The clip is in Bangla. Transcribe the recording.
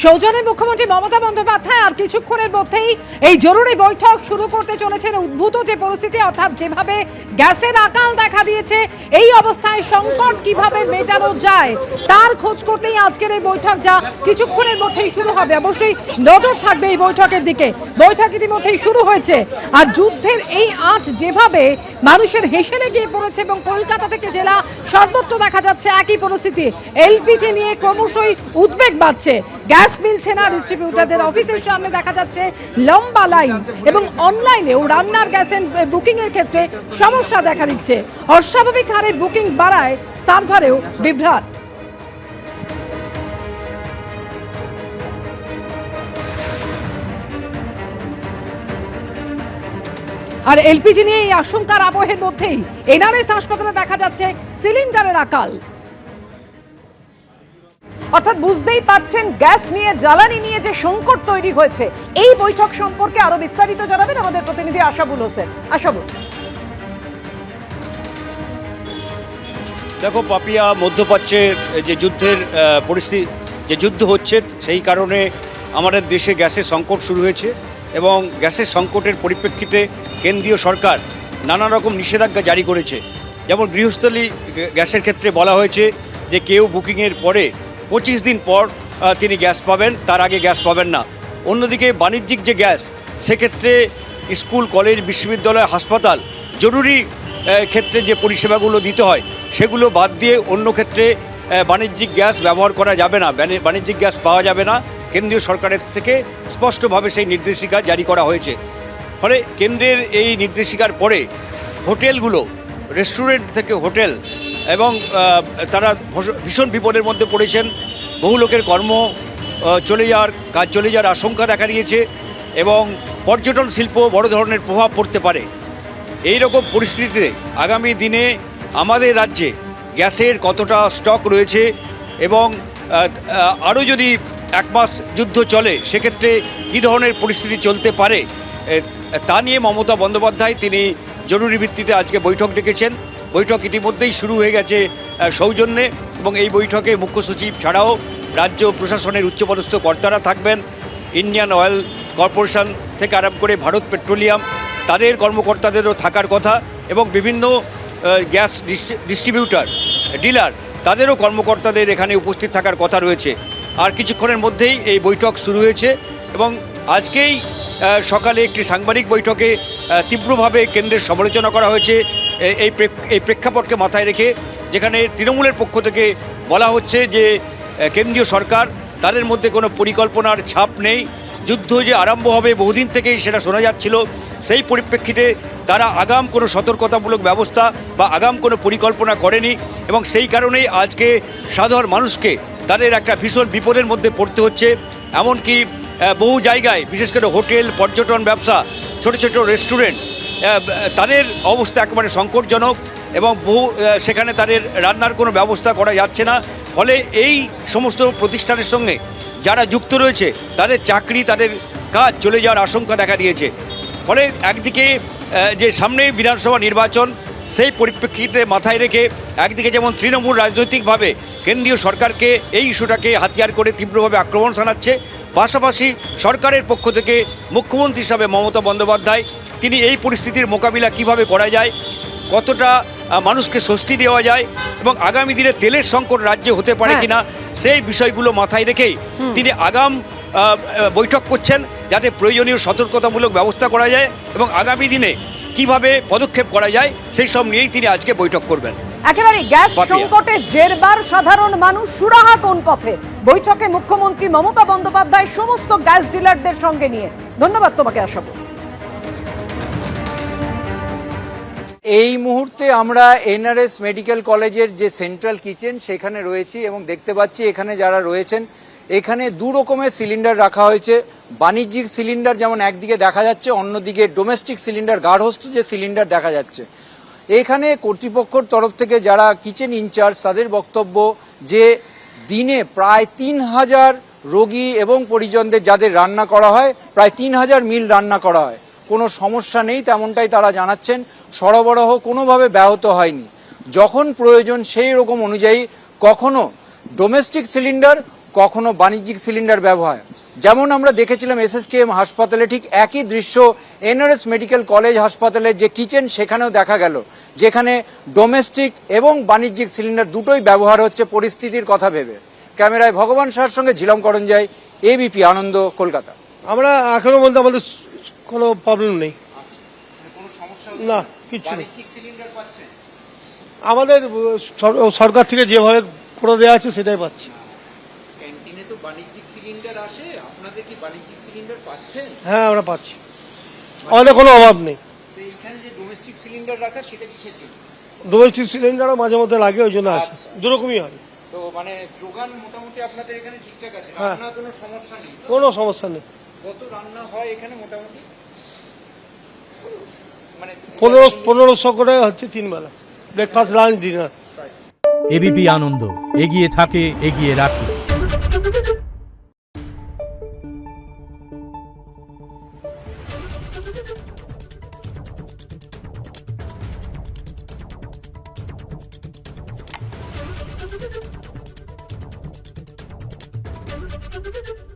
সৌজন্যে মুখ্যমন্ত্রী মমতা বন্দ্যোপাধ্যায় আর কিছুক্ষণের মধ্যেই এই জরুরি বৈঠক শুরু করতে চলেছেন। উদ্ভূত যে পরিস্থিতি, অর্থাৎ যেভাবে গ্যাসের আকাল দেখা দিয়েছে, এই অবস্থায় সংকট কিভাবে মেটানো যায় তার খোঁজ করতেই আজকের এই বৈঠক, যা কিছুক্ষণের মধ্যেই শুরু হবে। অবশ্যই নজর থাকবে এই বৈঠকের দিকে। বৈঠক ইতিমধ্যেই শুরু হয়েছে। আর যুদ্ধের এই আঁচ যেভাবে মানুষের হেসেলে গিয়ে পড়েছে এবং কলকাতা থেকে জেলা সর্বত্র দেখা যাচ্ছে একই পরিস্থিতি। এলপিজি নিয়ে ক্রমশই উদ্বেগ বাড়ছে। গ্যাস মিলছে না, ডিস্ট্রিবিউটারদের অফিসের সামনে দেখা যাচ্ছে লম্বা লাইন এবং অনলাইনেও রান্নার গ্যাসের বুকিং এর ক্ষেত্রে সমস্যা দেখা দিচ্ছে। অস্বাভাবিক হারে বুকিং বাড়ায় সার্ভারেও বিভ্রাট। আর এলপিজি নিয়ে এই আশঙ্কার আবহের মধ্যেই এনআরএস হাসপাতালে দেখা যাচ্ছে সিলিন্ডারের আকাল। অর্থাৎ বুঝতেই পারছেন গ্যাস নিয়ে, জ্বালানি নিয়ে যে সংকট তৈরি হয়েছে। এই বৈঠক সম্পর্কে আরো বিস্তারিত জানাবেন আমাদের প্রতিনিধি আশাবুল হোসেন। আশাবুল, দেখো পাপিয়া, মধ্যপ্রাচ্যে যে যুদ্ধের পরিস্থিতি, যে যুদ্ধ হচ্ছে সেই কারণে আমাদের দেশে গ্যাসের সংকট শুরু হয়েছে এবং গ্যাসের সংকটের পরিপ্রেক্ষিতে কেন্দ্রীয় সরকার নানা রকম নিষেধাজ্ঞা জারি করেছে। যেমন গৃহস্থলী গ্যাসের ক্ষেত্রে বলা হয়েছে যে কেউ বুকিংয়ের পরে 25 দিন পর তিনি গ্যাস পাবেন, তার আগে গ্যাস পাবেন না। অন্যদিকে বাণিজ্যিক যে গ্যাস, সেক্ষেত্রে স্কুল, কলেজ, বিশ্ববিদ্যালয়, হাসপাতাল, জরুরি ক্ষেত্রে যে পরিষেবাগুলো দিতে হয় সেগুলো বাদ দিয়ে অন্য ক্ষেত্রে বাণিজ্যিক গ্যাস ব্যবহার করা যাবে না, বাণিজ্যিক গ্যাস পাওয়া যাবে না। কেন্দ্রীয় সরকারের থেকে স্পষ্টভাবে সেই নির্দেশিকা জারি করা হয়েছে। ফলে কেন্দ্রের এই নির্দেশিকার পরে হোটেলগুলো, রেস্টুরেন্ট থেকে হোটেল, এবং তারা ভীষণ বিপদের মধ্যে পড়েছেন। বহু লোকের কর্ম চলে যাওয়ার, কাজ চলে যাওয়ার আশঙ্কা দেখা দিয়েছে এবং পর্যটন শিল্প বড় ধরনের প্রভাব পড়তে পারে। এই রকম পরিস্থিতিতে আগামী দিনে আমাদের রাজ্যে গ্যাসের কতটা স্টক রয়েছে এবং আরও যদি 1 মাস যুদ্ধ চলে সেক্ষেত্রে কী ধরনের পরিস্থিতি চলতে পারে তা নিয়ে মমতা বন্দ্যোপাধ্যায় তিনি জরুরি ভিত্তিতে আজকে বৈঠক ডেকেছেন। বৈঠক ইতিমধ্যেই শুরু হয়ে গেছে সৌজন্যে, এবং এই বৈঠকে মুখ্য সচিব ছাড়াও রাজ্য প্রশাসনের উচ্চপদস্থ কর্তারা থাকবেন। ইন্ডিয়ান অয়েল কর্পোরেশন থেকে আরম্ভ করে ভারত পেট্রোলিয়াম, তাদের কর্মকর্তাদেরও থাকার কথা, এবং বিভিন্ন গ্যাস ডিস্ট্রিবিউটার, ডিলার, তাদেরও কর্মকর্তাদের এখানে উপস্থিত থাকার কথা রয়েছে। আর কিছুক্ষণের মধ্যেই এই বৈঠক শুরু হয়েছে এবং আজকেই সকালে একটি সাংবাদিক বৈঠকে তীব্রভাবে কেন্দ্রের সমালোচনা করা হয়েছে এই প্রেক্ষাপটকে মাথায় রেখে, যেখানে তৃণমূলের পক্ষ থেকে বলা হচ্ছে যে কেন্দ্রীয় সরকার, তাদের মধ্যে কোনো পরিকল্পনার ছাপ নেই। যুদ্ধ যে আরম্ভ হবে বহুদিন থেকেই সেটা শোনা যাচ্ছিল। সেই পরিপ্রেক্ষিতে তারা আগাম কোনো সতর্কতামূলক ব্যবস্থা বা আগাম কোনো পরিকল্পনা করেনি এবং সেই কারণেই আজকে সাধারণ মানুষকে তাদের একটা ভীষণ বিপদের মধ্যে পড়তে হচ্ছে। এমনকি বহু জায়গায়, বিশেষ করে হোটেল, পর্যটন ব্যবসা, ছোট ছোট রেস্টুরেন্ট, তাদের অবস্থা একেবারে সংকটজনক এবং সেখানে তাদের রান্নার কোনো ব্যবস্থা করা যাচ্ছে না। ফলে এই সমস্ত প্রতিষ্ঠানের সঙ্গে যারা যুক্ত রয়েছে তাদের চাকরি, তাদের কাজ চলে যাওয়ার আশঙ্কা দেখা দিয়েছে। ফলে একদিকে যে সামনে বিধানসভা নির্বাচন, সেই পরিপ্রেক্ষিতে মাথায় রেখে একদিকে যেমন তৃণমূল রাজনৈতিকভাবে কেন্দ্রীয় সরকারকে এই ইস্যুটাকে হাতিয়ার করে তীব্রভাবে আক্রমণ শানাচ্ছে, পাশাপাশি সরকারের পক্ষ থেকে মুখ্যমন্ত্রী হিসাবে মমতা বন্দ্যোপাধ্যায় তিনি এই পরিস্থিতির মোকাবিলা কিভাবে করা যায়, কতটা মানুষকে স্বস্তি দেওয়া যায় এবং আগামী দিনে তেলের সংকট রাজ্যে হতে পারে কিনা, সেই বিষয়গুলো মাথায় রেখেই তিনি আগাম বৈঠক করছেন, যাতে প্রয়োজনীয় সতর্কতামূলক ব্যবস্থা করা যায় এবং আগামী দিনে কিভাবে পদক্ষেপ করা যায় সেই সব নিয়েই তিনি আজকে বৈঠক করবেন। একেবারে গ্যাস সংকটে জেরবার সাধারণ মানুষ সুরাহা কোন পথে? বৈঠকে মুখ্যমন্ত্রী মমতা বন্দ্যোপাধ্যায় সমস্ত গ্যাস ডিলারদের সঙ্গে নিয়ে। ধন্যবাদ তোমাকে আশাবুল। এই মুহূর্তে আমরা এনআরএস মেডিকেল কলেজের যে সেন্ট্রাল কিচেন সেখানে রয়েছি এবং দেখতে পাচ্ছি এখানে যারা রয়েছেন, এখানে 2 রকমের সিলিন্ডার রাখা হয়েছে। বাণিজ্যিক সিলিন্ডার যেমন একদিকে দেখা যাচ্ছে, অন্যদিকে ডোমেস্টিক সিলিন্ডার, গার্হস্থ্য যে সিলিন্ডার দেখা যাচ্ছে। এখানে কর্তৃপক্ষের তরফ থেকে যারা কিচেন ইনচার্জ, তাদের বক্তব্য যে দিনে প্রায় 3000 রোগী এবং পরিজনদের যাদের রান্না করা হয়, প্রায় 3000 মিল রান্না করা হয়। কোনো সমস্যা নেই তেমনটাই তারা জানাচ্ছেন। সরবরাহ কোনোভাবে ব্যাহত হয়নি। যখন প্রয়োজন সেই রকম অনুযায়ী কখনো ডোমেস্টিক সিলিন্ডার, কখনো বাণিজ্যিক সিলিন্ডার ব্যবহার। যেমন আমরা দেখেছিলাম এসএসকেএম হাসপাতালে ঠিক একই দৃশ্য এনআরএস মেডিকেল কলেজ হাসপাতালের যে কিচেন সেখানেও দেখা গেল, যেখানে ডোমেস্টিক এবং বাণিজ্যিক সিলিন্ডার দুটোই ব্যবহার হচ্ছে পরিস্থিতির কথা ভেবে। ক্যামেরায় ভগবান শাহর সঙ্গে ঝিলম করঞ্জাই, এবিপি আনন্দ, কলকাতা। আমরা এখনো মধ্যে আমাদের কোনো প্রবলেম নেই, না কিছু নেই। আমাদের সরকার থেকে যেভাবে করে দেওয়া আছে সেটাই পাচ্ছি। ক্যান্টিনে তো বাণিজ্যিক সিলিন্ডার আসে, আপনাদের কি বাণিজ্যিক সিলিন্ডার পাচ্ছেন? হ্যাঁ আমরা পাচ্ছি, আমাদের কোনো অভাব নেই। তো এইখানে যে ডোমেস্টিক সিলিন্ডার রাখা সেটা কিসের জন্য? ডোমেস্টিক সিলিন্ডারও মাঝে মধ্যে লাগে, ওই জন্য আছে, দুরকমই হয়। তো মানে যোগান মোটামুটি আপনাদের এখানে ঠিকঠাক আছে, হ্যাঁ। আপনার কোনো সমস্যা নেই? কোনো সমস্যা নেই। কত রান্না হয় এখানে মোটামুটি? মানে 1500 করে হচ্ছে 3 বেলা, ব্রেকফাস্ট, লাঞ্চ, ডিনার। এবিপি আনন্দ, এগিয়ে থাকে, এগিয়ে রাখে। Thank you.